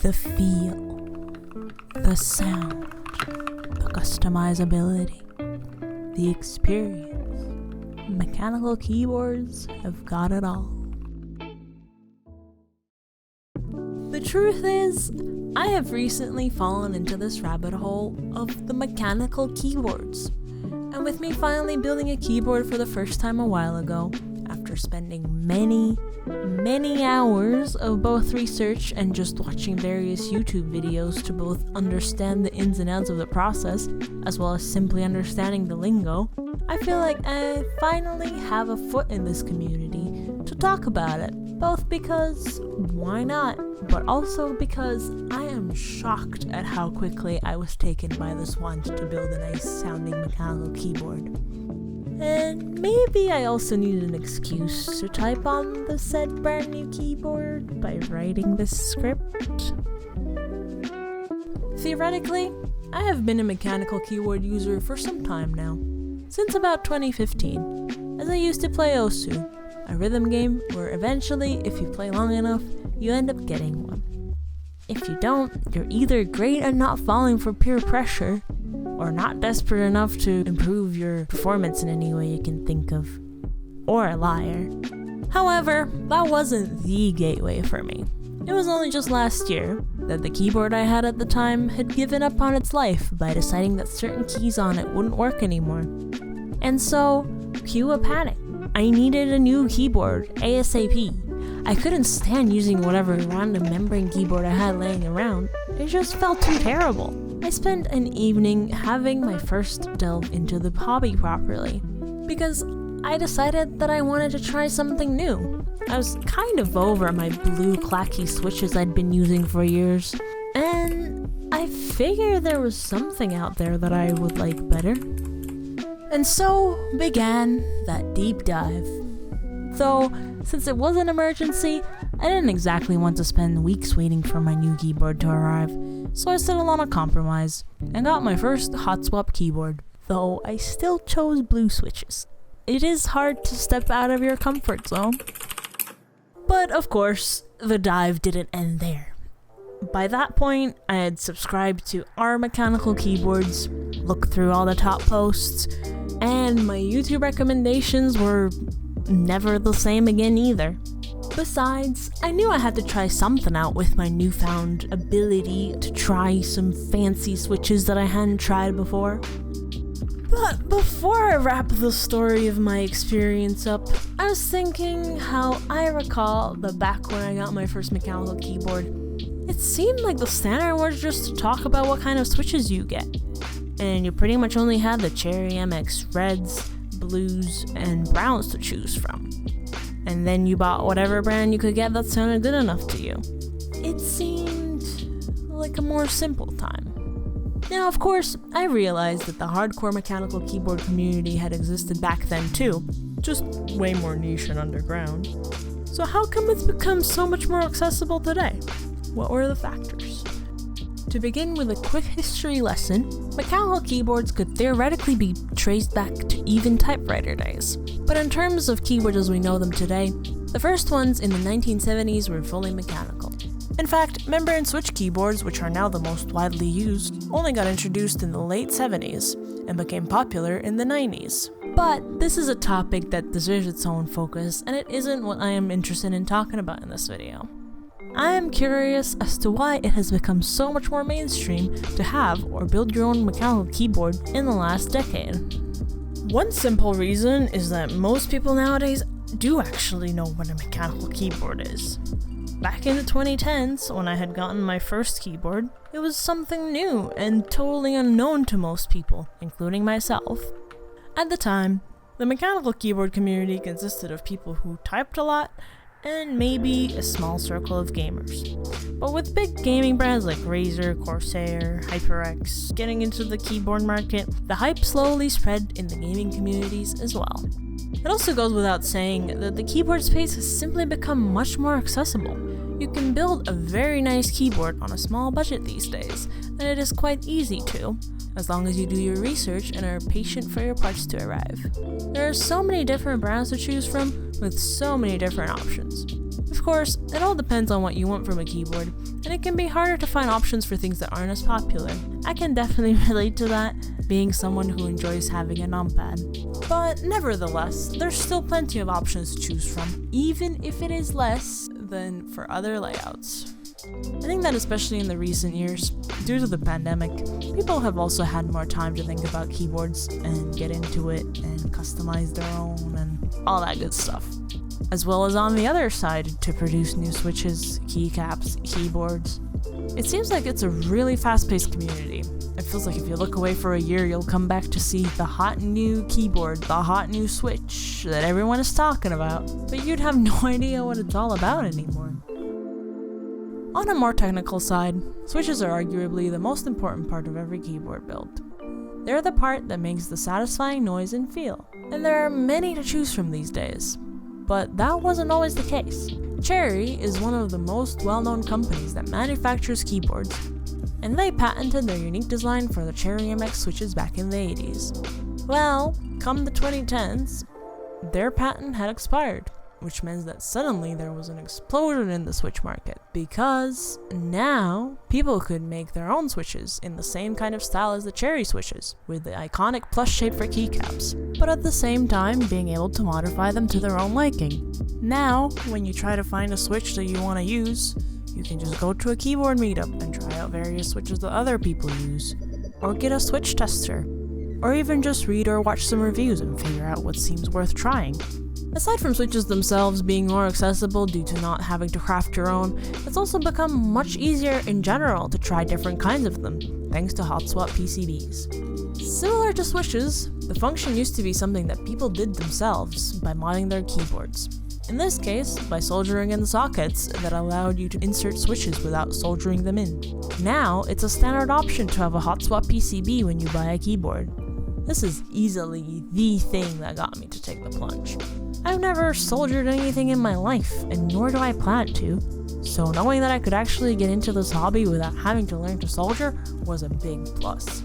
The feel, the sound, the customizability, the experience. Mechanical keyboards have got it all. The truth is, I have recently fallen into this rabbit hole of the mechanical keyboards. And with me finally building a keyboard for the first time a while ago, after spending many hours of both research and just watching various YouTube videos to both understand the ins and outs of the process, as well as simply understanding the lingo, I feel like I finally have a foot in this community to talk about it. Both because, why not? But also because I am shocked at how quickly I was taken by this want to build a nice sounding mechanical keyboard. And maybe I also need an excuse to type on the said brand new keyboard by writing this script. Theoretically, I have been a mechanical keyboard user for some time now, since about 2015, as I used to play Osu, a rhythm game where eventually, if you play long enough, you end up getting one. If you don't, you're either great at not falling for peer pressure, or not desperate enough to improve your performance in any way you can think of, or a liar. However, that wasn't the gateway for me. It was only just last year that the keyboard I had at the time had given up on its life by deciding that certain keys on it wouldn't work anymore. And so, cue a panic. I needed a new keyboard, ASAP. I couldn't stand using whatever random membrane keyboard I had laying around. It just felt too terrible. I spent an evening having my first delve into the hobby properly, because I decided that I wanted to try something new. I was kind of over my blue clacky switches I'd been using for years, and I figured there was something out there that I would like better. And so began that deep dive. Though, since it was an emergency, I didn't exactly want to spend weeks waiting for my new keyboard to arrive, so I settled on a compromise and got my first hot swap keyboard, though I still chose blue switches. It is hard to step out of your comfort zone. But of course, the dive didn't end there. By that point, I had subscribed to our mechanical keyboards, looked through all the top posts, and my YouTube recommendations were never the same again either. Besides, I knew I had to try something out with my newfound ability to try some fancy switches that I hadn't tried before. But before I wrap the story of my experience up, I was thinking how I recall that back when I got my first mechanical keyboard, it seemed like the standard was just to talk about what kind of switches you get. And you pretty much only had the Cherry MX Reds, Blues, and Browns to choose from. And then you bought whatever brand you could get that sounded good enough to you. It seemed like a more simple time. Now, of course, I realized that the hardcore mechanical keyboard community had existed back then too, just way more niche and underground. So how come it's become so much more accessible today? What were the factors? To begin with a quick history lesson, mechanical keyboards could theoretically be traced back to even typewriter days. But in terms of keyboards as we know them today, the first ones in the 1970s were fully mechanical. In fact, membrane switch keyboards, which are now the most widely used, only got introduced in the late 70s and became popular in the 90s. But this is a topic that deserves its own focus, and it isn't what I am interested in talking about in this video. I am curious as to why it has become so much more mainstream to have or build your own mechanical keyboard in the last decade. One simple reason is that most people nowadays do actually know what a mechanical keyboard is. Back in the 2010s, when I had gotten my first keyboard, it was something new and totally unknown to most people, including myself. At the time, the mechanical keyboard community consisted of people who typed a lot and maybe a small circle of gamers. But with big gaming brands like Razer, Corsair, HyperX getting into the keyboard market, the hype slowly spread in the gaming communities as well. It also goes without saying that the keyboard space has simply become much more accessible. You can build a very nice keyboard on a small budget these days, and it is quite easy to, as long as you do your research and are patient for your parts to arrive. There are so many different brands to choose from with so many different options. Of course, it all depends on what you want from a keyboard, and it can be harder to find options for things that aren't as popular. I can definitely relate to that, being someone who enjoys having a numpad. But nevertheless, there's still plenty of options to choose from, even if it is less than for other layouts. I think that especially in the recent years, due to the pandemic, people have also had more time to think about keyboards and get into it and customize their own and all that good stuff. As well as on the other side to produce new switches, keycaps, keyboards. It seems like it's a really fast-paced community. It feels like if you look away for a year, you'll come back to see the hot new keyboard, the hot new switch that everyone is talking about, but you'd have no idea what it's all about anymore. On a more technical side, switches are arguably the most important part of every keyboard build. They're the part that makes the satisfying noise and feel, and there are many to choose from these days. But that wasn't always the case. Cherry is one of the most well-known companies that manufactures keyboards, and they patented their unique design for the Cherry MX switches back in the 80s. Well, come the 2010s, their patent had expired, which means that suddenly there was an explosion in the switch market, because now people could make their own switches in the same kind of style as the Cherry switches, with the iconic plus shape for keycaps, but at the same time being able to modify them to their own liking. Now, when you try to find a switch that you want to use, you can just go to a keyboard meetup and try out various switches that other people use, or get a switch tester, or even just read or watch some reviews and figure out what seems worth trying. Aside from switches themselves being more accessible due to not having to craft your own, it's also become much easier in general to try different kinds of them, thanks to hot swap PCBs. Similar to switches, the function used to be something that people did themselves by modding their keyboards. In this case, by soldering in sockets that allowed you to insert switches without soldering them in. Now, it's a standard option to have a hot swap PCB when you buy a keyboard. This is easily the thing that got me to take the plunge. I've never soldered anything in my life, and nor do I plan to, so knowing that I could actually get into this hobby without having to learn to solder was a big plus.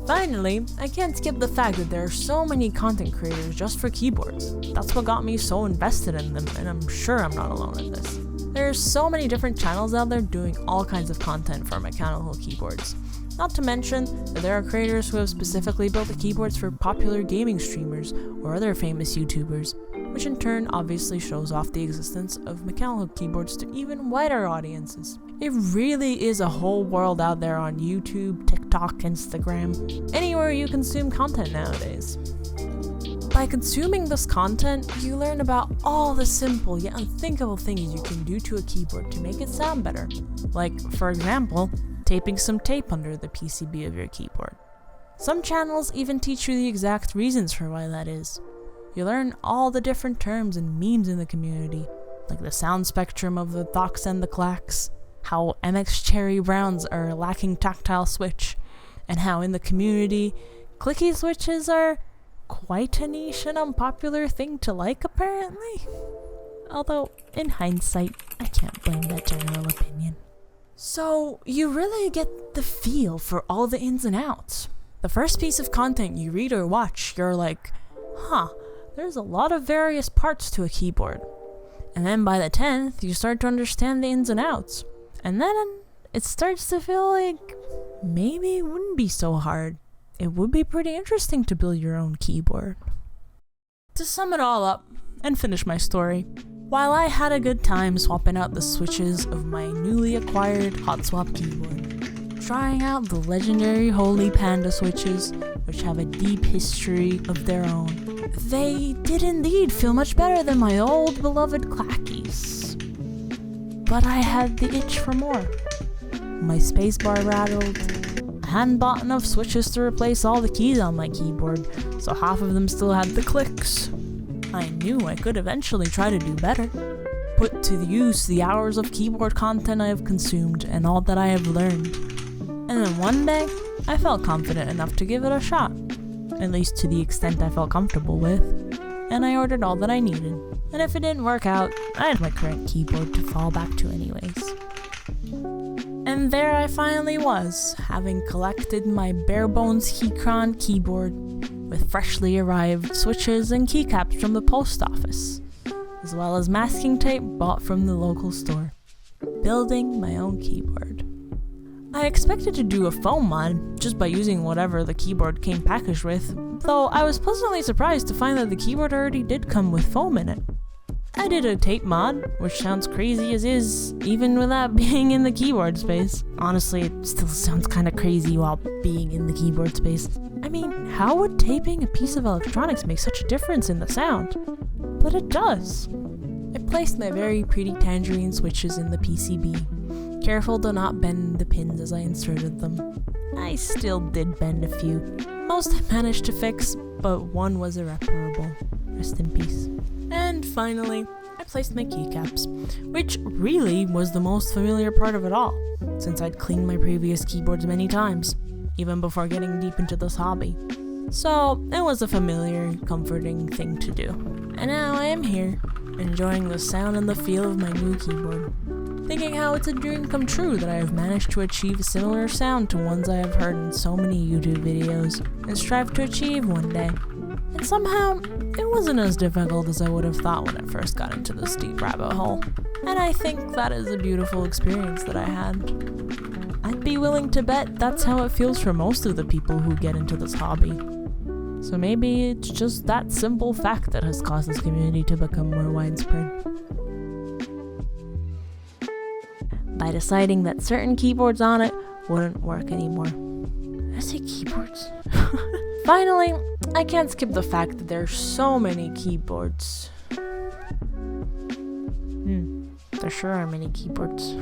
Finally, I can't skip the fact that there are so many content creators just for keyboards. That's what got me so invested in them, and I'm sure I'm not alone in this. There are so many different channels out there doing all kinds of content for mechanical keyboards. Not to mention that there are creators who have specifically built the keyboards for popular gaming streamers or other famous YouTubers, which in turn obviously shows off the existence of mechanical keyboards to even wider audiences. It really is a whole world out there on YouTube, TikTok, Instagram, anywhere you consume content nowadays. By consuming this content, you learn about all the simple yet unthinkable things you can do to a keyboard to make it sound better. Like, for example, taping some tape under the PCB of your keyboard. Some channels even teach you the exact reasons for why that is. You learn all the different terms and memes in the community, like the sound spectrum of the thox and the clacks, how MX Cherry Browns are lacking tactile switch, and how in the community, clicky switches are quite a niche and unpopular thing to like apparently. Although, in hindsight, I can't blame that general opinion. So, you really get the feel for all the ins and outs. The first piece of content you read or watch, you're like, there's a lot of various parts to a keyboard. And then by the 10th, you start to understand the ins and outs. And then it starts to feel like maybe it wouldn't be so hard. It would be pretty interesting to build your own keyboard. To sum it all up and finish my story, while I had a good time swapping out the switches of my newly acquired hot swap keyboard, trying out the legendary Holy Panda switches, which have a deep history of their own, they did indeed feel much better than my old beloved clackies. But I had the itch for more. My spacebar rattled. I hadn't bought enough switches to replace all the keys on my keyboard, so half of them still had the clicks. I knew I could eventually try to do better. Put to use the hours of keyboard content I have consumed and all that I have learned. And then one day, I felt confident enough to give it a shot. At least to the extent I felt comfortable with. And I ordered all that I needed. And if it didn't work out, I had my current keyboard to fall back to anyways. And there I finally was, having collected my bare-bones Keychron keyboard with freshly arrived switches and keycaps from the post office. as well as masking tape bought from the local store. Building my own keyboard. I expected to do a foam mod just by using whatever the keyboard came packaged with, though I was pleasantly surprised to find that the keyboard already did come with foam in it. I did a tape mod, which sounds crazy as is, even without being in the keyboard space. Honestly, it still sounds kinda crazy while being in the keyboard space. I mean, how would taping a piece of electronics make such a difference in the sound? But it does. I placed my very pretty tangerine switches in the PCB, careful to not bend the pins as I inserted them. I still did bend a few. Most I managed to fix, but one was irreparable. Rest in peace. And finally, I placed my keycaps, which really was the most familiar part of it all, since I'd cleaned my previous keyboards many times, even before getting deep into this hobby. So it was a familiar, comforting thing to do. And now I am here, enjoying the sound and the feel of my new keyboard, thinking how it's a dream come true that I have managed to achieve a similar sound to ones I have heard in so many YouTube videos and strive to achieve one day. And somehow, it wasn't as difficult as I would have thought when I first got into this deep rabbit hole. And I think that is a beautiful experience that I had. I'd be willing to bet that's how it feels for most of the people who get into this hobby. So maybe it's just that simple fact that has caused this community to become more widespread. By deciding that certain keyboards on it wouldn't work anymore. Did I say keyboards? Finally, I can't skip the fact that there are so many keyboards. There sure are many keyboards.